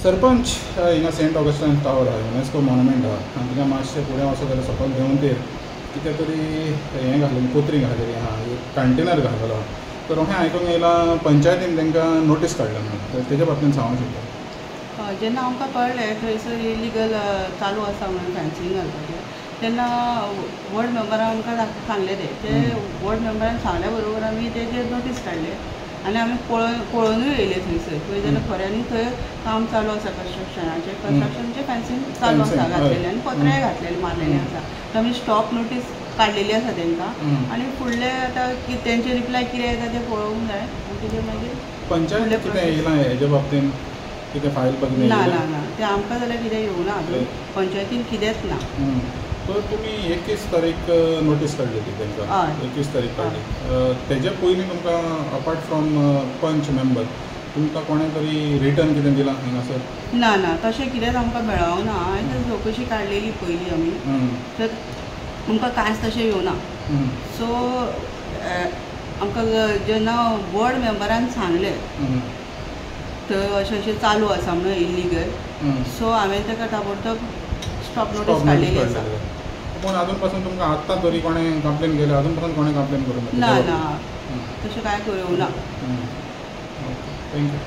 सरपंच हिंगा Saint ऑगस्टायन tower आहा UNESCO monument आहा आनी तिका मातशें फुडें वचत जाल्यार सकयल देंवतेर कितें तरी हें घातलेलें कोत्री घातलेली आहा एक कंटेनर घातलेलो आहा. तर अशें आयकूंक येयलां पंचायतीन तांकां नोटीस काडल्या म्हणून. तर तेच्या बाबतींत सांगूंक शकता. जेन्ना आमकां कळ्ळें थंयसर इलिगल चालू आसा म्हणून फेन्सींग घालपाचें तेन्ना वॉर्ड मेंबरान आमकां सांगलेलें ते वॉर्ड मेंबरान सांगल्या बरोबर आमी तेजेर नोटीस काडले आनी आमी पळोवनूय येयले थंय जाल्यार खऱ्यांनी थंय काम चालू आसा कन्स्ट्रक्शनचें फेन्सींग चालू आसा घातलेलें आनी पत्राय घातलेलें मारलेलें आसा. तर आमी स्टॉप नोटीस काडलेली आसा तांकां आनी फुडलें आतां तेंचे रिप्लाय कितें येता तें पळोवंक जाय आनी तेजेर मागीर पंचायत कितें येयलां हेजे बाबतींत कितें फायल बघून ना ना ना ते आमकां जाल्यार कितें येवना पंचायतीन कितेंच ना. तर तुमी 21 तारीख नोटीस काडलेली तांकां 21 तारीख काडली. तेज्या पयलीं तुमकां अपार्ट फ्रॉम पंच मेंबर तुमकां कोणें तरी रिटर्न कितें दिलां हांगासर? ना ना तशें कितेंच आमकां मेळोंक ना. हांवें चवकशी काडलेली पयलीं आमी तर आमकां कांयच तशें येवना. सो आमकां जेन्ना वॉर्ड मेंबरान सांगलें थंय अशें अशें चालू आसा म्हणून इल्लीगल सो हांवें ताका ताबडतोब स्टॉप नोटीस काडलेली आसा. पूण अजून पासून तुमकां आत्तां तरी कोणें कंप्लेन केल्या अजून पासून कोणें कंप्लेन करूंक ना ना तशें कांय करूंक ना. थँक्यू.